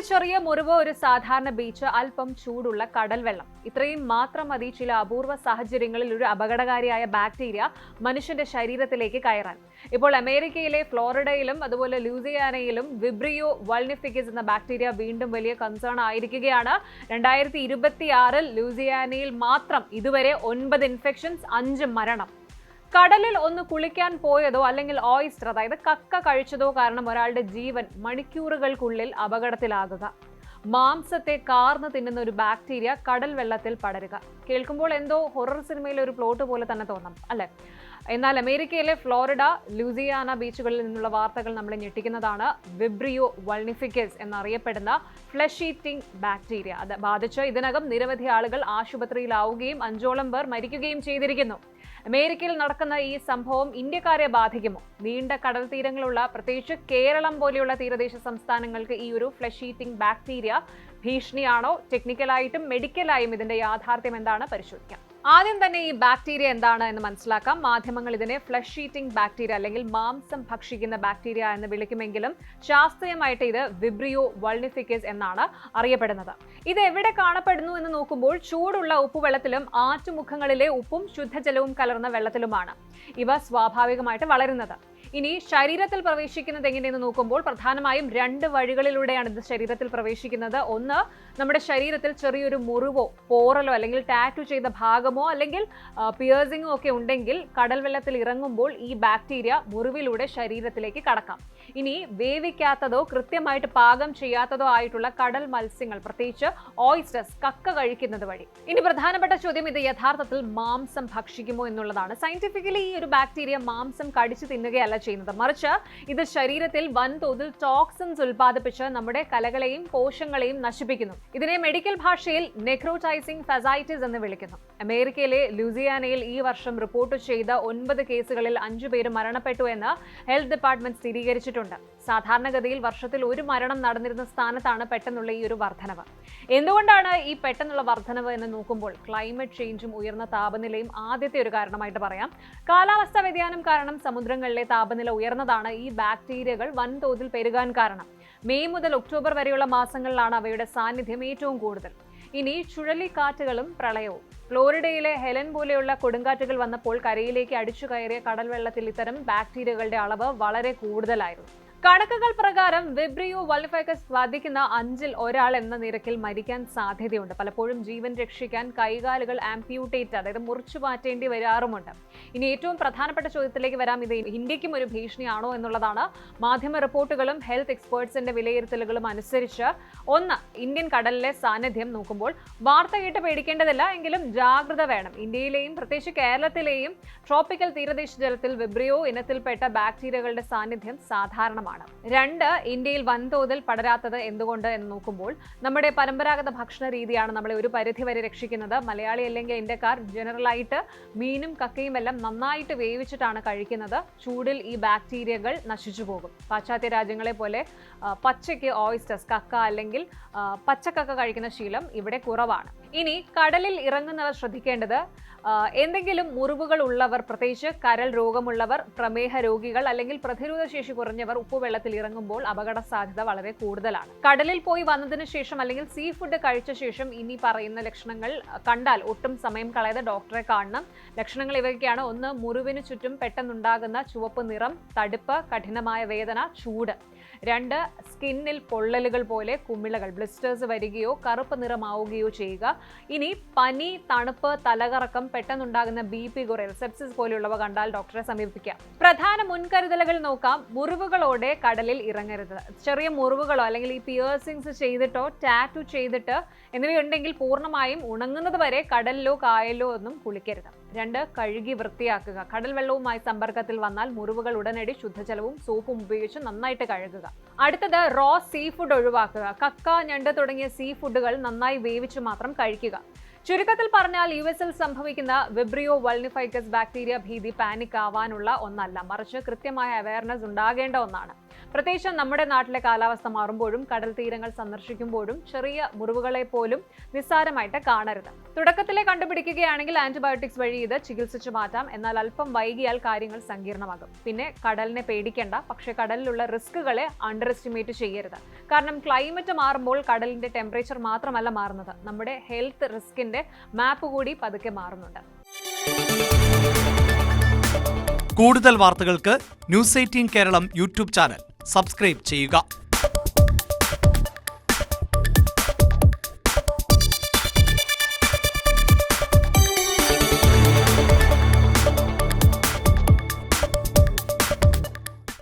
ഒരു ചെറിയ മുറിവ്, ഒരു സാധാരണ ബീച്ച്, അല്പം ചൂടുള്ള കടൽ വെള്ളം, ഇത്രയും മാത്രം മതി ചില അപൂർവ സാഹചര്യങ്ങളിൽ ഒരു അപകടകാരിയായ ബാക്ടീരിയ മനുഷ്യന്റെ ശരീരത്തിലേക്ക് കയറാൻ. ഇപ്പോൾ അമേരിക്കയിലെ ഫ്ലോറിഡയിലും അതുപോലെ ലൂസിയാനയിലും വിബ്രിയോ വൾനിഫിക്കസ് എന്ന ബാക്ടീരിയ വീണ്ടും വലിയ കൺസേൺ ആയിരിക്കുകയാണ്. 2026 ലൂസിയാനയിൽ മാത്രം ഇതുവരെ 9 ഇൻഫെക്ഷൻസ്, 5 മരണം. കടലിൽ ഒന്ന് കുളിക്കാൻ പോയതോ അല്ലെങ്കിൽ ഓയിസ്റ്റർ അതായത് കക്ക കഴിച്ചതോ കാരണം ഒരാളുടെ ജീവൻ മണിക്കൂറുകൾക്കുള്ളിൽ അപകടത്തിലാകുക. മാംസത്തെ കാർന്ന് തിന്നുന്ന ഒരു ബാക്ടീരിയ കടൽ വെള്ളത്തിൽ പടരുക. കേൾക്കുമ്പോൾ എന്തോ ഹൊറർ സിനിമയിലെ ഒരു പ്ലോട്ട് പോലെ തന്നെ തോന്നാം, അല്ലെ? എന്നാൽ അമേരിക്കയിലെ ഫ്ലോറിഡ, ലൂസിയാന ബീച്ചുകളിൽ നിന്നുള്ള വാർത്തകൾ നമ്മളെ ഞെട്ടിക്കുന്നതാണ്. വിബ്രിയോ വൾനിഫിക്കസ് എന്നറിയപ്പെടുന്ന ഫ്ലഷ് ഈറ്റിംഗ് ബാക്ടീരിയ അത് ബാധിച്ച് ഇതിനകം നിരവധി ആളുകൾ ആശുപത്രിയിലാവുകയും 5ഓളം പേർ മരിക്കുകയും ചെയ്തിരിക്കുന്നു. അമേരിക്കയിൽ നടക്കുന്ന ഈ സംഭവം ഇന്ത്യക്കാരെ ബാധിക്കുമോ? നീണ്ട കടൽ തീരങ്ങളുള്ള പ്രത്യേകിച്ച് കേരളം പോലെയുള്ള തീരദേശ സംസ്ഥാനങ്ങൾക്ക് ഈ ഒരു ഫ്ലഷ് ഈറ്റിംഗ് ബാക്ടീരിയ ഭീഷണിയാണോ? ടെക്നിക്കലായിട്ടും മെഡിക്കലായും ഇതിന്റെ യാഥാർത്ഥ്യം എന്താണ് പരിശോധിക്കാം. ആദ്യം തന്നെ ഈ ബാക്ടീരിയ എന്താണ് എന്ന് മനസ്സിലാക്കാം. മാധ്യമങ്ങൾ ഇതിനെ ഫ്ലഷ് ഈറ്റിംഗ് ബാക്ടീരിയ അല്ലെങ്കിൽ മാംസം ഭക്ഷിക്കുന്ന ബാക്ടീരിയ എന്ന് വിളിക്കുമെങ്കിലും ശാസ്ത്രീയമായിട്ട് ഇത് വിബ്രിയോ വൾനിഫിക്കസ് എന്നാണ് അറിയപ്പെടുന്നത്. ഇത് എവിടെ കാണപ്പെടുന്നു എന്ന് നോക്കുമ്പോൾ ചൂടുള്ള ഉപ്പുവെള്ളത്തിലും ആറ്റുമുഖങ്ങളിലെ ഉപ്പും ശുദ്ധജലവും കലർന്ന വെള്ളത്തിലുമാണ് ഇവ സ്വാഭാവികമായിട്ട് വളരുന്നത്. ഇനി ശരീരത്തിൽ പ്രവേശിക്കുന്നത് എങ്ങനെയെന്ന് നോക്കുമ്പോൾ പ്രധാനമായും 2 വഴികളിലൂടെയാണ് ഇത് ശരീരത്തിൽ പ്രവേശിക്കുന്നത്. ഒന്ന്, നമ്മുടെ ശരീരത്തിൽ ചെറിയൊരു മുറിവോ പോറലോ അല്ലെങ്കിൽ ടാറ്റു ചെയ്ത ഭാഗമോ അല്ലെങ്കിൽ പിയേഴ്സിങ്ങോ ഒക്കെ ഉണ്ടെങ്കിൽ കടൽ വെള്ളത്തിൽ ഇറങ്ങുമ്പോൾ ഈ ബാക്ടീരിയ മുറിവിലൂടെ ശരീരത്തിലേക്ക് കടക്കാം. ഇനി വേവിക്കാത്തതോ കൃത്യമായിട്ട് പാകം ചെയ്യാത്തതോ ആയിട്ടുള്ള കടൽ മത്സ്യങ്ങൾ, പ്രത്യേകിച്ച് ഓയിസ്റ്റേഴ്സ്, കക്ക കഴിക്കുന്നത് വഴി. ഇനി പ്രധാനപ്പെട്ട ചോദ്യം, ഇത് യഥാർത്ഥത്തിൽ മാംസം ഭക്ഷിക്കുമോ എന്നുള്ളതാണ്. സയന്റിഫിക്കലി ഈ ഒരു ബാക്ടീരിയ മാംസം കടിച്ചു തിന്നുകയല്ല ചെയ്യുന്നത്, മറിച്ച് ഇത് ശരീരത്തിൽ വൻതോതിൽ ടോക്സിൻസ് ഉൽപ്പാദിപ്പിച്ച് നമ്മുടെ കലകളെയും കോശങ്ങളെയും നശിപ്പിക്കുന്നു. ഇതിനെ മെഡിക്കൽ ഭാഷയിൽ നെക്രോടൈസിംഗ് ഫെസൈറ്റിസ് എന്ന് വിളിക്കുന്നു. അമേരിക്കയിലെ ലൂസിയാനയിൽ ഈ വർഷം റിപ്പോർട്ട് ചെയ്ത 9 കേസുകളിൽ 5 പേര് മരണപ്പെട്ടു എന്ന് ഹെൽത്ത് ഡിപ്പാർട്ട്മെന്റ് സ്ഥിരീകരിച്ചിട്ടുണ്ട്. സാധാരണഗതിയിൽ വർഷത്തിൽ 1 മരണം നടന്നിരുന്ന സ്ഥാനത്താണ് പെട്ടെന്നുള്ള ഈ ഒരു വർധനവ്. എന്തുകൊണ്ടാണ് ഈ പെട്ടെന്നുള്ള വർധനവ് എന്ന് നോക്കുമ്പോൾ ക്ലൈമറ്റ് ചേഞ്ചും ഉയർന്ന താപനിലയും ആദ്യത്തെ ഒരു കാരണമായിട്ട് പറയാം. കാലാവസ്ഥാ വ്യതിയാനം കാരണം സമുദ്രങ്ങളിലെ താപനില ഉയർന്നതാണ് ഈ ബാക്ടീരിയകൾ വൻതോതിൽ പെരുകാൻ കാരണം. മെയ് മുതൽ ഒക്ടോബർ വരെയുള്ള മാസങ്ങളിലാണ് അവയുടെ സാന്നിധ്യം ഏറ്റവും കൂടുതൽ. ഇനി ചുഴലിക്കാറ്റുകളും പ്രളയവും. ഫ്ലോറിഡയിലെ ഹെലൻ പോലെയുള്ള കൊടുങ്കാറ്റുകൾ വന്നപ്പോൾ കരയിലേക്ക് അടിച്ചു കയറിയ കടൽ വെള്ളത്തിൽ ഇത്തരം ബാക്ടീരിയകളുടെ അളവ് വളരെ കൂടുതലായിരുന്നു. കണക്കുകൾ പ്രകാരം വിബ്രിയോ വൾനിഫിക്കസ് ബാധിക്കുന്ന 5-ൽ ഒരാൾ എന്ന നിരക്കിൽ മരിക്കാൻ സാധ്യതയുണ്ട്. പലപ്പോഴും ജീവൻ രക്ഷിക്കാൻ കൈകാലുകൾ ആംപ്യൂട്ടേറ്റ് അതായത് മുറിച്ചു മാറ്റേണ്ടി വരാറുമുണ്ട്. ഇനി ഏറ്റവും പ്രധാനപ്പെട്ട ചോദ്യത്തിലേക്ക് വരാം, ഇത് ഇന്ത്യക്കും ഒരു ഭീഷണിയാണോ എന്നുള്ളതാണ്. മാധ്യമ റിപ്പോർട്ടുകളും ഹെൽത്ത് എക്സ്പേർട്സിന്റെ വിലയിരുത്തലുകളും അനുസരിച്ച് ഒന്ന്, ഇന്ത്യൻ കടലിലെ സാന്നിധ്യം നോക്കുമ്പോൾ വാർത്ത കേട്ട് പേടിക്കേണ്ടതില്ല, എങ്കിലും ജാഗ്രത വേണം. ഇന്ത്യയിലെയും പ്രത്യേകിച്ച് കേരളത്തിലെയും ട്രോപ്പിക്കൽ തീരദേശ ജലത്തിൽ വിബ്രിയോ ഇനത്തിൽപ്പെട്ട ബാക്ടീരിയകളുടെ സാന്നിധ്യം സാധാരണമാണ്. 2, ഇന്ത്യയിൽ വൻതോതിൽ പടരാത്തത് എന്തുകൊണ്ട് എന്ന് നോക്കുമ്പോൾ നമ്മുടെ പരമ്പരാഗത ഭക്ഷണ രീതിയാണ് നമ്മളെ ഒരു പരിധി വരെ രക്ഷിക്കുന്നത്. മലയാളി അല്ലെങ്കിൽ ഇന്ത്യക്കാർ ജനറലായിട്ട് മീനും കക്കയും എല്ലാം നന്നായിട്ട് വേവിച്ചിട്ടാണ് കഴിക്കുന്നത്. ചൂടിൽ ഈ ബാക്ടീരിയകൾ നശിച്ചു പോകും. പാശ്ചാത്യ രാജ്യങ്ങളെ പോലെ പച്ചയ്ക്ക് ഓയിസ്റ്റേഴ്സ്, കക്ക അല്ലെങ്കിൽ പച്ചക്കക്ക കഴിക്കുന്ന ശീലം ഇവിടെ കുറവാണ്. ഇനി കടലിൽ ഇറങ്ങുന്നവർ ശ്രദ്ധിക്കേണ്ടത്, എന്തെങ്കിലും മുറിവുകൾ ഉള്ളവർ, പ്രത്യേകിച്ച് കരൾ രോഗമുള്ളവർ, പ്രമേഹ രോഗികൾ അല്ലെങ്കിൽ പ്രതിരോധ ശേഷി കുറഞ്ഞവർ ഉപ്പുവെള്ളത്തിൽ ഇറങ്ങുമ്പോൾ അപകട സാധ്യത വളരെ കൂടുതലാണ്. കടലിൽ പോയി വന്നതിന് ശേഷം അല്ലെങ്കിൽ സീ ഫുഡ് കഴിച്ച ശേഷം ഇനി പറയുന്ന ലക്ഷണങ്ങൾ കണ്ടാൽ ഒട്ടും സമയം കളയാതെ ഡോക്ടറെ കാണണം. ലക്ഷണങ്ങൾ ഇവയൊക്കെയാണ്. 1, മുറിവിന് ചുറ്റും പെട്ടെന്നുണ്ടാകുന്ന ചുവപ്പ് നിറം, തടുപ്പ്, കഠിനമായ വേദന, ചൂട്. 2, സ്കിന്നിൽ പൊള്ളലുകൾ പോലെ കുമിളകൾ, ബ്ലിസ്റ്റേഴ്സ് വരികയോ കറുപ്പ് നിറമാവുകയോ ചെയ്യുക. ഇനി പനി, തണുപ്പ്, തലകറക്കം, പെട്ടെന്നുണ്ടാകുന്ന BP കുറയൽ, സെപ്സിസ് പോലെയുള്ളവ കണ്ടാൽ ഡോക്ടറെ സമീപിക്കാം. പ്രധാന മുൻകരുതലുകൾ നോക്കാം. മുറിവുകളോടെ കടലിൽ ഇറങ്ങരുത്. ചെറിയ മുറിവുകളോ അല്ലെങ്കിൽ ഈ പിയേഴ്സിങ്സ് ചെയ്തിട്ടോ ടാറ്റു ചെയ്തിട്ട് എന്നിവയുണ്ടെങ്കിൽ പൂർണ്ണമായും ഉണങ്ങുന്നത് വരെ കടലിലോ കായലിലോ ഒന്നും കുളിക്കരുത്. 2, കഴുകി വൃത്തിയാക്കുക. കടൽ വെള്ളവുമായി സമ്പർക്കത്തിൽ വന്നാൽ മുറിവുകൾ ഉടനടി ശുദ്ധജലവും സോപ്പും ഉപയോഗിച്ച് നന്നായിട്ട് കഴുകുക. അടുത്തത്, റോ സീ ഫുഡ് ഒഴിവാക്കുക. കക്ക, ഞണ്ട് തുടങ്ങിയ സീ ഫുഡുകൾ നന്നായി വേവിച്ച് മാത്രം കഴിക്കുക. ചുരുക്കത്തിൽ പറഞ്ഞാൽ US-ൽ സംഭവിക്കുന്ന വിബ്രിയോ വൾനിഫൈക്കസ് ബാക്ടീരിയ ഭീതി പാനിക് ആവാനുള്ള ഒന്നല്ല, മറിച്ച് കൃത്യമായ അവയർനെസ് ഉണ്ടാകേണ്ട ഒന്നാണ്. പ്രത്യേകിച്ച് നമ്മുടെ നാട്ടിലെ കാലാവസ്ഥ മാറുമ്പോഴും കടൽ തീരങ്ങൾ സന്ദർശിക്കുമ്പോഴും ചെറിയ മുറിവുകളെ പോലും നിസ്സാരമായിട്ട് കാണരുത്. തുടക്കത്തിലെ കണ്ടുപിടിക്കുകയാണെങ്കിൽ ആന്റിബയോട്ടിക്സ് വഴി ഇത് ചികിത്സിച്ചു മാറ്റാം. എന്നാൽ അല്പം വൈകിയാൽ കാര്യങ്ങൾ സങ്കീർണമാകും. പിന്നെ കടലിനെ പേടിക്കേണ്ട, പക്ഷേ കടലിലുള്ള റിസ്കുകളെ അണ്ടർ എസ്റ്റിമേറ്റ് ചെയ്യരുത്. കാരണം ക്ലൈമറ്റ് മാറുമ്പോൾ കടലിന്റെ ടെമ്പറേച്ചർ മാത്രമല്ല മാറുന്നത്, നമ്മുടെ ഹെൽത്ത് റിസ്കിന്റെ മാപ്പ് കൂടി പതുക്കെ മാറുന്നുണ്ട്. കൂടുതൽ വാർത്തകൾക്ക് News 18 Keralam YouTube channel subscribe ചെയ്യുക.